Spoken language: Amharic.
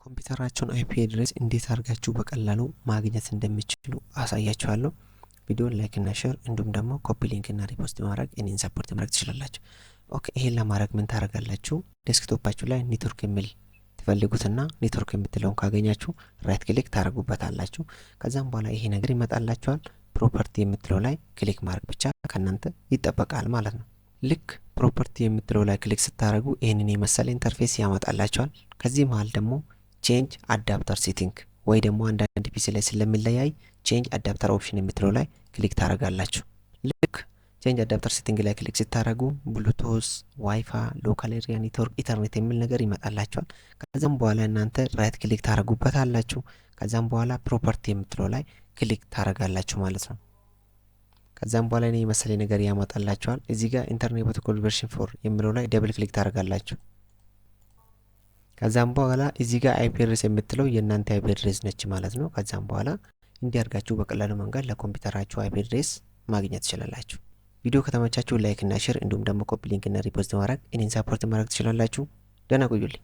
የኮምፒውተራችሁን አይፒ አድሬስ እንዴት አድርጋችሁ በቀላሉ ማግኘት እንደምትችሉ አሳያችኋለሁ። ቪዲዮን ላይክ እና ሼር እንዲሁም ደግሞ ኮፒ ሊንክ እና ሪፖስት ማድረግ እኔን ሰፖርት ማድረግ ትችላላችሁ። ኦኬ ይሄን ለማድረግ ምን ታደርጋላችሁ? ዴስክቶፓችሁ ላይ ኔትወርክ የሚል ትፈልጉትና ኔትወርክ የምትለውን ካገኛችሁ ራይት ክሊክ ታደርጉበታላችሁ። ከዛም በኋላ ይሄ ነገር ይመጣላችኋል። ፕሮፐርቲ የምትለው ላይ ክሊክ ማድረግ ብቻ ከእናንተ ይጠበቃል ማለት ነው። ልክ ፕሮፐርቲ የምትለው ላይ ክሊክ ስታደርጉ ይህንን የመሰለ ኢንተርፌስ ያመጣላችኋል። ከዚህ መሃል ደግሞ ቼንጅ አዳፕተር ሴቲንግ ወይ ደግሞ አንዳንድ ፒሲ ላይ ስለሚለያይ ቼንጅ አዳፕተር ኦፕሽን የምትለው ላይ ክሊክ ታደርጋላችሁ። ልክ ቼንጅ አዳፕተር ሴቲንግ ላይ ክሊክ ስታደርጉ ብሉቱዝ፣ ዋይፋይ፣ ሎካል ኤሪያ ኔትወርክ፣ ኢንተርኔት የሚል ነገር ይመጣላችኋል። ከዛም በኋላ እናንተ ራይት ክሊክ ታደርጉበታላችሁ። ከዛም በኋላ ፕሮፐርቲ የምትለው ላይ ክሊክ ታደርጋላችሁ ማለት ነው። ከዛም በኋላ እኔ የመሰለ ነገር ያመጣላችኋል። እዚህ ጋር ኢንተርኔት ፕሮቶኮል ቨርዥን 4 የሚለው ላይ ደብል ክሊክ ታደርጋላችሁ። ከዛም በኋላ እዚህ ጋር አይፒ አድሬስ የምትለው የእናንተ አይፒ አድሬስ ነች ማለት ነው። ከዛም በኋላ እንዲያርጋችሁ በቀላሉ መንገድ ለኮምፒውተራችሁ አይፒ አድሬስ ማግኘት ትችላላችሁ። ቪዲዮ ከተመቻችሁ ላይክ እና ሼር እንዲሁም ደግሞ ኮፒ ሊንክ እና ሪፖስት ማድረግ እኔን ሰፖርት ማድረግ ትችላላችሁ። ደህና ቆዩልኝ።